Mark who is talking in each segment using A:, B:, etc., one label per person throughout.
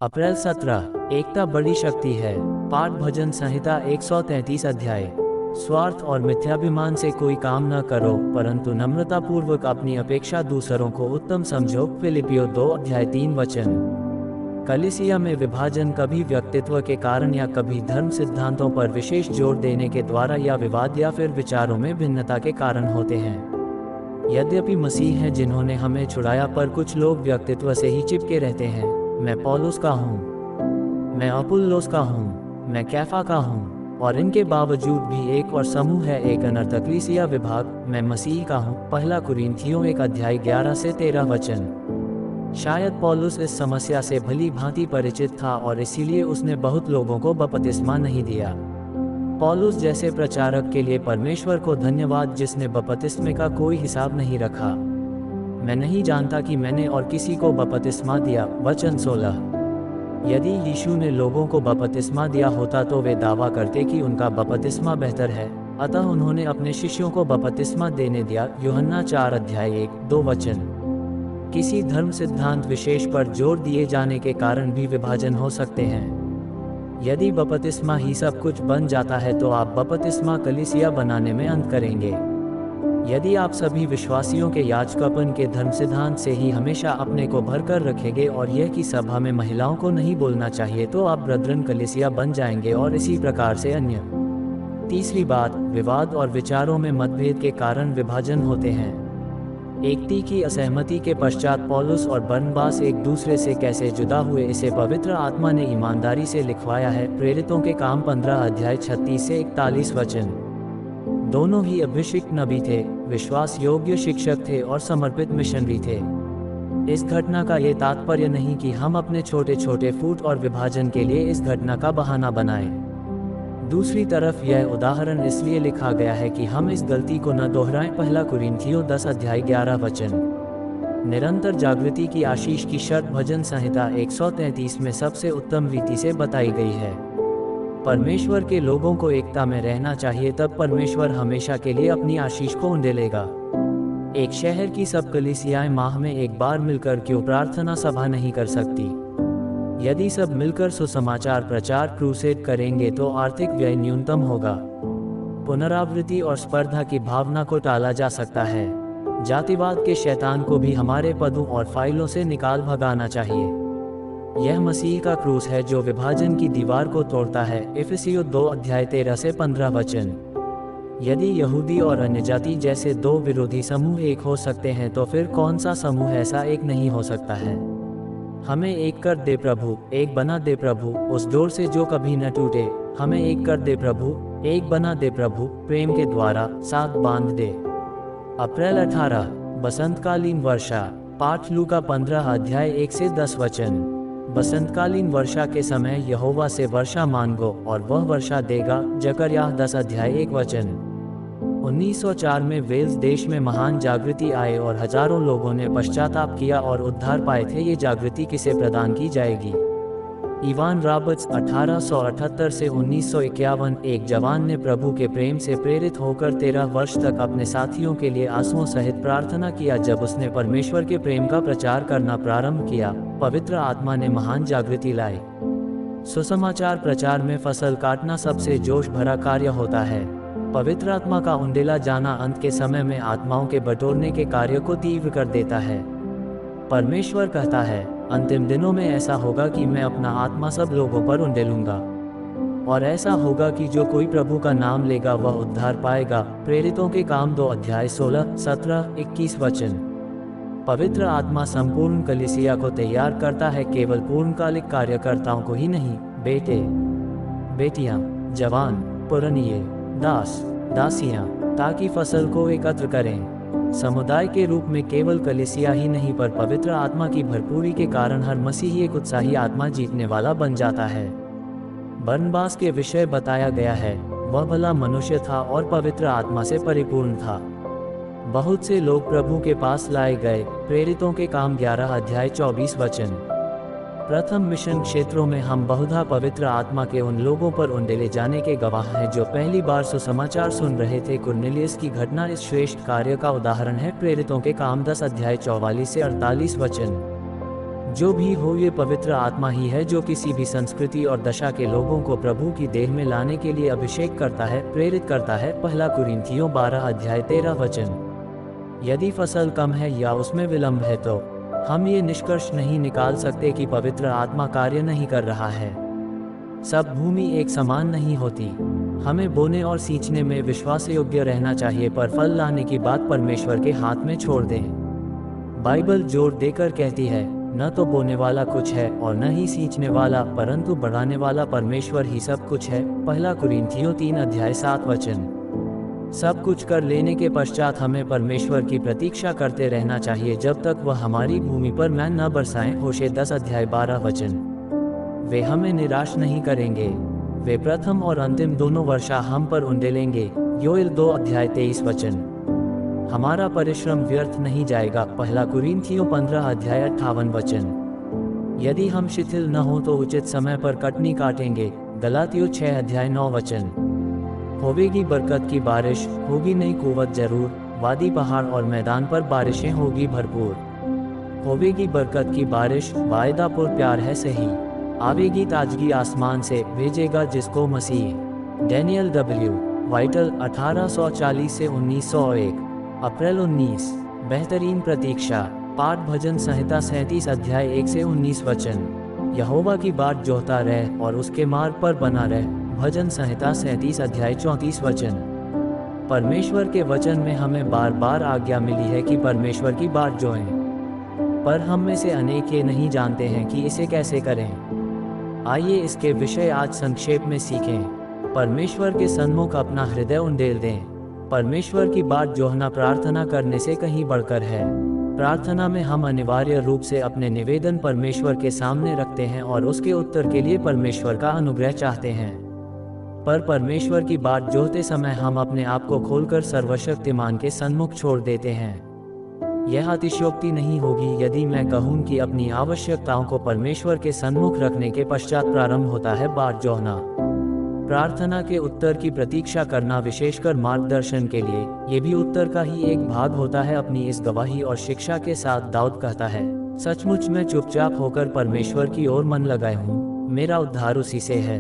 A: अप्रैल 17। एकता बड़ी शक्ति है। पाठ भजन संहिता 133 अध्याय। स्वार्थ और मिथ्याभिमान से कोई काम न करो, परंतु नम्रता पूर्वक अपनी अपेक्षा दूसरों को उत्तम समझो। फिलिपियो 2 अध्याय 3 वचन। कलीसिया में विभाजन कभी व्यक्तित्व के कारण या कभी धर्म सिद्धांतों पर विशेष जोर देने के द्वारा या विवाद या फिर विचारों में भिन्नता के कारण होते हैं। यद्यपि मसीह हैं जिन्होंने हमें छुड़ाया, पर कुछ लोग व्यक्तित्व से ही चिपके रहते हैं। मैं पौलुस का हूँ, मैं अपुल्लोस का हूँ, मैं कैफा का हूँ, और इनके बावजूद भी एक और समूह है, एक अनर्थ कलीसिया विभाग। मैं मसीह का हूँ। पहला कुरिन्थियों 1 अध्याय 11 से 13 वचन। शायद पौलुस इस समस्या से भली भांति परिचित था और इसीलिए उसने बहुत लोगों को बपतिस्मा नहीं दिया। पौलुस जैसे प्रचारक के लिए परमेश्वर को धन्यवाद, जिसने बपतिस्मे का कोई हिसाब नहीं रखा। मैं नहीं जानता कि मैंने और किसी को बपतिस्मा दिया। वचन 16। यदि यीशु ने लोगों को बपतिस्मा दिया होता तो वे दावा करते कि उनका बपतिस्मा बेहतर है, अतः उन्होंने अपने शिष्यों को बपतिस्मा देने दिया। यूहन्ना 4 अध्याय 1-2 वचन। किसी धर्म सिद्धांत विशेष पर जोर दिए जाने के कारण भी विभाजन हो सकते हैं। यदि बपतिस्मा ही सब कुछ बन जाता है तो आप बपतिस्मा कलीसिया बनाने में अंत करेंगे। यदि आप सभी विश्वासियों के याजकपन के धर्म सिद्धांत से ही हमेशा अपने को भरकर रखेंगे और यह कि सभा में महिलाओं को नहीं बोलना चाहिए, तो आप ब्रदरन कलीसिया बन जाएंगे और इसी प्रकार से अन्य। तीसरी बात, विवाद और विचारों में मतभेद के कारण विभाजन होते हैं। एकता की असहमति के पश्चात पौलुस और बरनबास एक दूसरे से कैसे जुदा हुए, इसे पवित्र आत्मा ने ईमानदारी से लिखवाया है। प्रेरितों के काम 15 अध्याय 36 से 41 वचन। दोनों ही अभिषिक्त नबी थे, विश्वास योग्य शिक्षक थे और समर्पित मिशनरी थे। इस घटना का ये तात्पर्य नहीं कि हम अपने छोटे छोटे फूट और विभाजन के लिए इस घटना का बहाना बनाएं। दूसरी तरफ यह उदाहरण इसलिए लिखा गया है कि हम इस गलती को न दोहराएं। पहला कुरिन्थियों 10 अध्याय 11 वचन। निरंतर जागृति की आशीष की शर्त भजन संहिता 133 में सबसे उत्तम रीति से बताई गई है। परमेश्वर के लोगों को एकता में रहना चाहिए, तब परमेश्वर हमेशा के लिए अपनी आशीष को उंडेलेगा। एक शहर की सब कलीसियाएं माह में एक बार मिलकर क्यों प्रार्थना सभा नहीं कर सकती? यदि सब मिलकर सुसमाचार प्रचार क्रूसेड करेंगे तो आर्थिक व्यय न्यूनतम होगा। पुनरावृत्ति और स्पर्धा की भावना को टाला जा सकता है। जातिवाद के शैतान को भी हमारे पदों और फाइलों से निकाल भगाना चाहिए। यह मसीह का क्रूस है जो विभाजन की दीवार को तोड़ता है। इफिसियों 2 अध्याय 13 से 15 वचन। यदि यहूदी और अन्य जाति जैसे दो विरोधी समूह एक हो सकते हैं, तो फिर कौन सा समूह ऐसा एक नहीं हो सकता है? हमें एक कर दे प्रभु, एक बना दे प्रभु, उस डोर से जो कभी न टूटे। हमें एक कर दे प्रभु, एक बना दे प्रभु, प्रेम के द्वारा साथ बांध दे। अप्रैल 18। बसंतकालीन वर्षा। पाठ लूका 15 अध्याय 1 से 10 वचन। बसंतकालीन वर्षा के समय यहोवा से वर्षा मांगो और वह वर्षा देगा। जकरयाह 10 अध्याय 1 वचन। 1904 में वेल्स देश में महान जागृति आए और हजारों लोगों ने पश्चाताप किया और उद्धार पाए थे। ये जागृति किसे प्रदान की जाएगी? इवान रॉबर्ट्स 1878 से 1951। एक जवान ने प्रभु के प्रेम से प्रेरित होकर 13 वर्ष तक अपने साथियों के लिए आंसुओं सहित प्रार्थना किया। जब उसने परमेश्वर के प्रेम का प्रचार करना प्रारंभ किया, पवित्र आत्मा ने महान जागृति लाई। सुसमाचार प्रचार में फसल काटना सबसे जोश भरा कार्य होता है। पवित्र आत्मा का उंडेला जाना अंत के समय में आत्माओं के बटोरने के कार्य को तीव्र कर देता है। परमेश्वर कहता है, अंतिम दिनों में ऐसा होगा कि मैं अपना आत्मा सब लोगों पर उंडेलूंगा, और ऐसा होगा कि जो कोई प्रभु का नाम लेगा वह उद्धार पाएगा। प्रेरितों के काम 2 अध्याय 16, 17, 21 वचन। पवित्र आत्मा संपूर्ण कलीसिया को तैयार करता है, केवल पूर्णकालिक कार्यकर्ताओं को ही नहीं। बेटे, बेटियां, जवान, पुरनिये, दास, दासियां, ताकि फसल को एकत्र करें। समुदाय के रूप में केवल कलीसिया ही नहीं, पर पवित्र आत्मा की भरपूरी के कारण हर मसीही एक उत्साही आत्मा जीतने वाला बन जाता है। बरनबास के विषय बताया गया है, वह भला मनुष्य था और पवित्र आत्मा से परिपूर्ण था। बहुत से लोग प्रभु के पास लाए गए। प्रेरितों के काम 11 अध्याय 24 वचन। प्रथम मिशन क्षेत्रों में हम बहुधा पवित्र आत्मा के उन लोगों पर उंडेले जाने के गवाह हैं जो पहली बार सुसमाचार सुन रहे थे। कुरनेलियस की घटना इस श्रेष्ठ कार्य का उदाहरण है। प्रेरितों के काम 10 अध्याय 44 से 48 वचन। जो भी हो, ये पवित्र आत्मा ही है जो किसी भी संस्कृति और दशा के लोगों को प्रभु की देह में लाने के लिए अभिषेक करता है, प्रेरित करता है। पहला कुरिन्थियों 12 अध्याय 13 वचन। यदि फसल कम है या उसमें विलंब है तो हम ये निष्कर्ष नहीं निकाल सकते कि पवित्र आत्मा कार्य नहीं कर रहा है। सब भूमि एक समान नहीं होती। हमें बोने और सींचने में विश्वास योग्य रहना चाहिए, पर फल लाने की बात परमेश्वर के हाथ में छोड़ दें। बाइबल जोर देकर कहती है, न तो बोने वाला कुछ है और न ही सींचने वाला, परंतु बढ़ाने वाला परमेश्वर ही सब कुछ है। पहला कुरिन्थियों 3 अध्याय 7 वचन। सब कुछ कर लेने के पश्चात हमें परमेश्वर की प्रतीक्षा करते रहना चाहिए जब तक वह हमारी भूमि पर मैन न बरसाएं। होशे 10 अध्याय 12 वचन। वे हमें निराश नहीं करेंगे, वे प्रथम और अंतिम दोनों वर्षा हम पर उंडेलेंगे। योएल 2 अध्याय 23 वचन। हमारा परिश्रम व्यर्थ नहीं जाएगा। पहला कुरिन्थियों 15 अध्याय 58 वचन। यदि हम शिथिल न हो तो उचित समय पर कटनी काटेंगे। गलातियों 6 अध्याय 9 वचन। होवेगी बरकत की बारिश, होगी नई कुव्वत जरूर, वादी पहाड़ और मैदान पर बारिशें होगी भरपूर। होवेगी बरकत की बारिश, वायदा पर प्यार है सही, आवेगी ताजगी आसमान से, भेजेगा जिसको मसीह। डैनियल डब्ल्यू वाइटल 1840 से 1901। अप्रैल 19। बेहतरीन प्रतीक्षा। पाठ भजन संहिता 37 अध्याय 1 से 19 वचन। यहोवा की बाट जोहता रह और उसके मार्ग पर बना रह। भजन संहिता 37 अध्याय 34 वचन। परमेश्वर के वचन में हमें बार बार आज्ञा मिली है कि परमेश्वर की बाट जोएं, पर हम में से अनेक ये नहीं जानते हैं कि इसे कैसे करें। आइए इसके विषय आज संक्षेप में सीखें। परमेश्वर के सन्मुख अपना हृदय उंडेल दें। परमेश्वर की बाट जोहना प्रार्थना करने से कहीं बढ़कर है। प्रार्थना में हम अनिवार्य रूप से अपने निवेदन परमेश्वर के सामने रखते हैं और उसके उत्तर के लिए परमेश्वर का अनुग्रह चाहते हैं। पर परमेश्वर की बाट जोहते समय हम अपने आप को खोलकर सर्वशक्तिमान के सन्मुख छोड़ देते हैं। यह अतिशयोक्ति नहीं होगी यदि मैं कहूँ कि अपनी आवश्यकताओं को परमेश्वर के सन्मुख रखने के पश्चात प्रारंभ होता है बाट जोहना। प्रार्थना के उत्तर की प्रतीक्षा करना, विशेषकर मार्गदर्शन के लिए, ये भी उत्तर का ही एक भाग होता है। अपनी इस गवाही और शिक्षा के साथ दाऊद कहता है, सचमुच मैं चुपचाप होकर परमेश्वर की ओर मन लगाए हूँ, मेरा उद्धार उसी से है।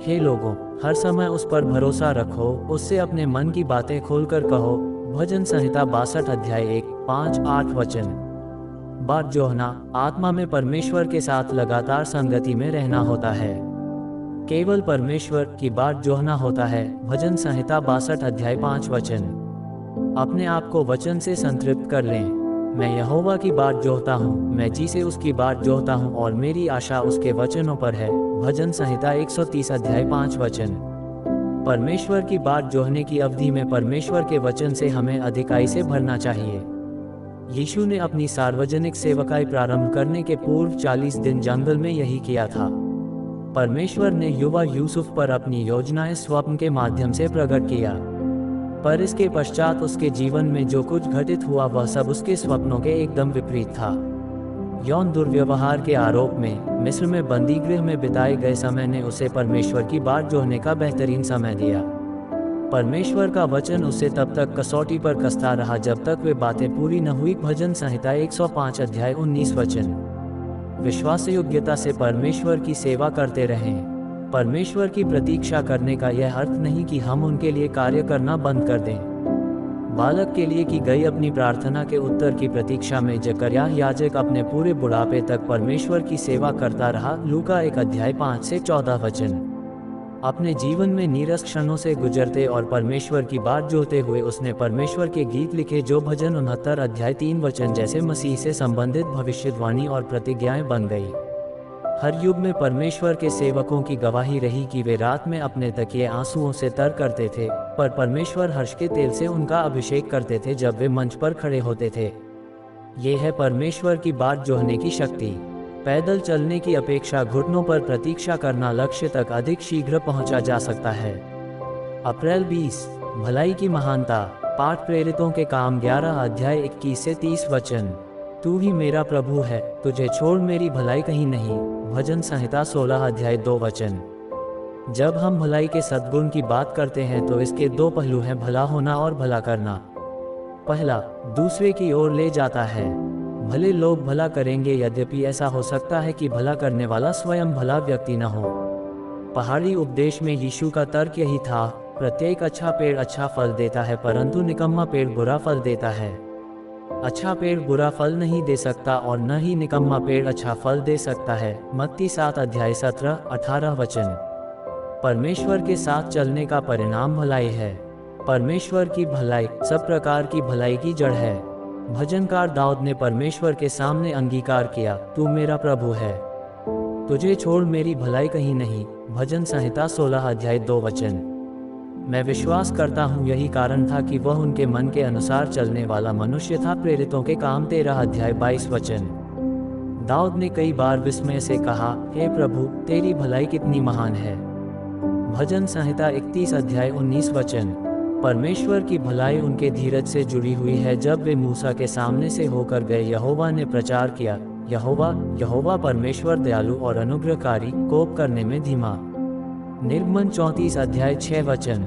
A: हे लोगों, हर समय उस पर भरोसा रखो, उससे अपने मन की बातें खोलकर कहो। भजन संहिता 62 अध्याय 1, 5, 8 वचन। बाट जोहना, आत्मा में परमेश्वर के साथ लगातार संगति में रहना होता है। केवल परमेश्वर की बाट जोहना होता है। भजन संहिता 62 अध्याय 5 वचन। अपने आप को वचन से संतृप्त कर लें। मैं यहोवा की बाट जोहता हूँ, मैं जी से उसकी बाट जोहता हूँ और मेरी आशा उसके वचनों पर है। भजन संहिता 130 अध्याय 5 वचन। परमेश्वर की बाट जोहने की अवधि में परमेश्वर के वचन से हमें अधिकाई से भरना चाहिए। यीशु ने अपनी सार्वजनिक सेवकाई प्रारंभ करने के पूर्व 40 दिन जंगल में यही किया था। परमेश्वर ने युवा यूसुफ पर अपनी योजनाएं स्वप्न के माध्यम से प्रकट किया, पर इसके पश्चात उसके जीवन में जो कुछ घटित हुआ वह सब उसके स्वप्नों के एकदम विपरीत था। यौन दुर्व्यवहार के आरोप में मिस्र में बंदी गृह में बिताए गए समय ने उसे परमेश्वर की बाट जोहने का बेहतरीन समय दिया। परमेश्वर का वचन उसे तब तक कसौटी पर कसता रहा जब तक वे बातें पूरी न हुई। भजन संहिता 105 अध्याय 19 वचन। विश्वास योग्यता से परमेश्वर की सेवा करते रहें। परमेश्वर की प्रतीक्षा करने का यह अर्थ नहीं कि हम उनके लिए कार्य करना बंद कर दें। बालक के लिए की गई अपनी प्रार्थना के उत्तर की प्रतीक्षा में जकर्याह याजक अपने पूरे बुढ़ापे तक परमेश्वर की सेवा करता रहा। लूका 1 अध्याय 5 से 14 वचन। अपने जीवन में नीरस क्षणों से गुजरते और परमेश्वर की बाट जोहते हुए उसने परमेश्वर के गीत लिखे जो भजन 69 अध्याय 3 वचन जैसे मसीह से संबंधित भविष्यवाणी और प्रतिज्ञाएं बन गई। हर युग में परमेश्वर के सेवकों की गवाही रही कि वे रात में अपने तकिए आंसुओं से तर करते थे, पर परमेश्वर हर्ष के तेल से उनका अभिषेक करते थे जब वे मंच पर खड़े होते थे। ये है परमेश्वर की बाट जोहने की शक्ति। पैदल चलने की अपेक्षा घुटनों पर प्रतीक्षा करना लक्ष्य तक अधिक शीघ्र पहुंचा जा सकता है। अप्रैल 20। भलाई की महानता। पाठ प्रेरितों के काम 11 अध्याय 21 से 30 वचन। तू ही मेरा प्रभु है, तुझे छोड़ मेरी भलाई कहीं नहीं। भजन संहिता 16 अध्याय 2 वचन। जब हम भलाई के सद्गुण की बात करते हैं तो इसके दो पहलू हैं, भला होना और भला करना। पहला दूसरे की ओर ले जाता है। भले लोग भला करेंगे, यद्यपि ऐसा हो सकता है कि भला करने वाला स्वयं भला व्यक्ति न हो। पहाड़ी उपदेश में यीशु का तर्क यही था, प्रत्येक अच्छा पेड़ अच्छा फल देता है, परंतु निकम्मा पेड़ बुरा फल देता है। अच्छा पेड़ बुरा फल नहीं दे सकता और न ही निकम्मा पेड़ अच्छा फल दे सकता है। मत्ती 7 अध्याय 17-18 वचन। परमेश्वर के साथ चलने का परिणाम भलाई है। परमेश्वर की भलाई सब प्रकार की भलाई की जड़ है। भजनकार दाऊद ने परमेश्वर के सामने अंगीकार किया, तू मेरा प्रभु है, तुझे छोड़ मेरी भलाई कहीं नहीं। भजन संहिता 16 अध्याय 2 वचन। मैं विश्वास करता हूँ यही कारण था कि वह उनके मन के अनुसार चलने वाला मनुष्य था। प्रेरितों के काम 13 अध्याय 22 वचन। दाऊद ने कई बार विस्मय से कहा, हे प्रभु, तेरी भलाई कितनी महान है। भजन संहिता 31 अध्याय 19 वचन। परमेश्वर की भलाई उनके धीरज से जुड़ी हुई है। जब वे मूसा के सामने से होकर गए, यहोवा ने प्रचार किया, यहोवा परमेश्वर दयालु और अनुग्रहकारी, कोप करने में धीमा। निर्गमन 34 अध्याय 6 वचन।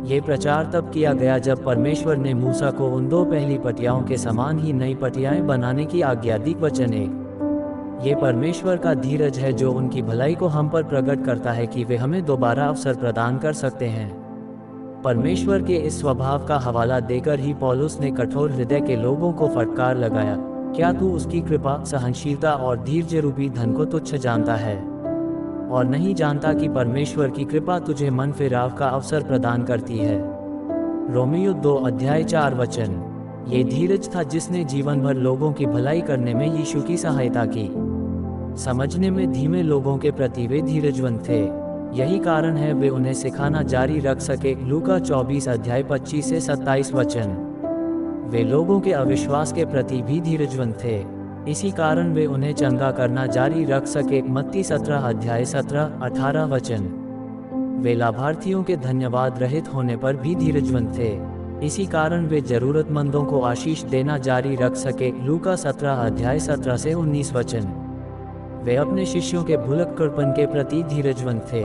A: ये प्रचार तब किया गया जब परमेश्वर ने मूसा को उन 2 पहली पटियाओं के समान ही नई पटियाएं बनाने की आज्ञा दी। वचन 1। ये परमेश्वर का धीरज है जो उनकी भलाई को हम पर प्रकट करता है कि वे हमें दोबारा अवसर प्रदान कर सकते हैं। परमेश्वर के इस स्वभाव का हवाला देकर ही पौलुस ने कठोर हृदय के लोगों को फटकार लगाया, क्या तू उसकी कृपा, सहनशीलता और धैर्य रूपी धन को तुच्छ जानता है और नहीं जानता कि परमेश्वर की कृपा तुझे मन फिराव का अवसर प्रदान करती है। रोमियो 2 अध्याय 4 वचन। ये धीरज था जिसने जीवन भर लोगों की भलाई करने में यीशु की सहायता की। समझने में धीमे लोगों के प्रति वे धीरजवंत थे, यही कारण है वे उन्हें सिखाना जारी रख सके। लूका 24 अध्याय 25 से 27 वचन। वे लोगों के अविश्वास के प्रति भी धीरजवंत थे, इसी कारण वे उन्हें चंगा करना जारी रख सके। मत्ती 17 अध्याय 17-18 वचन। वे लाभार्थियों के धन्यवाद रहित होने पर भी धीरजवंत थे, इसी कारण वे जरूरतमंदों को आशीष देना जारी रख सके। लूका 17 अध्याय 17 से 19 वचन। वे अपने शिष्यों के भुलक्कड़पन के प्रति धीरजवंत थे,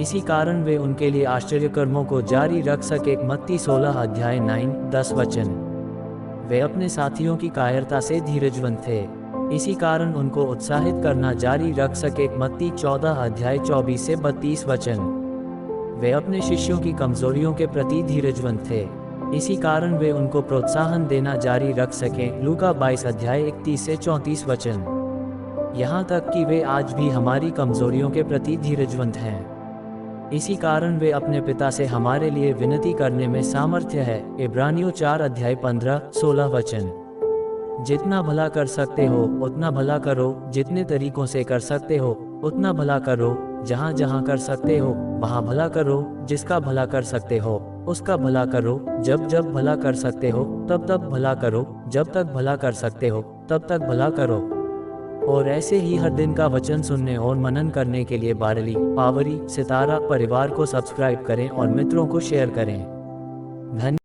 A: इसी कारण वे उनके लिए आश्चर्य कर्मों को जारी रख सके। मत्ती 16 अध्याय 9-10 वचन। वे अपने साथियों की कायरता से धीरजवंत थे, इसी कारण उनको उत्साहित करना जारी रख सके। मत्ती 14 अध्याय 24 से 32 वचन। वे अपने शिष्यों की कमजोरियों के प्रति धीरजवंत थे, इसी कारण वे उनको प्रोत्साहन देना जारी रख सकें। लूका 22 अध्याय 31 से 34 वचन। यहाँ तक कि वे आज भी हमारी कमजोरियों के प्रति धीरजवंत हैं, इसी कारण वे अपने पिता से हमारे लिए विनती करने में सामर्थ्य है। इब्रानियों 4 अध्याय 15-16 वचन। जितना भला कर सकते हो उतना भला करो, जितने तरीकों से कर सकते हो उतना भला करो, जहाँ जहाँ कर सकते हो वहाँ भला करो, जिसका भला कर सकते हो उसका भला करो, जब जब भला कर सकते हो तब तब भला करो, जब तक भला कर सकते हो तब तक भला करो। और ऐसे ही हर दिन का वचन सुनने और मनन करने के लिए बारली, पावरी, सितारा परिवार को सब्सक्राइब करें और मित्रों को शेयर करें। धन्यवाद।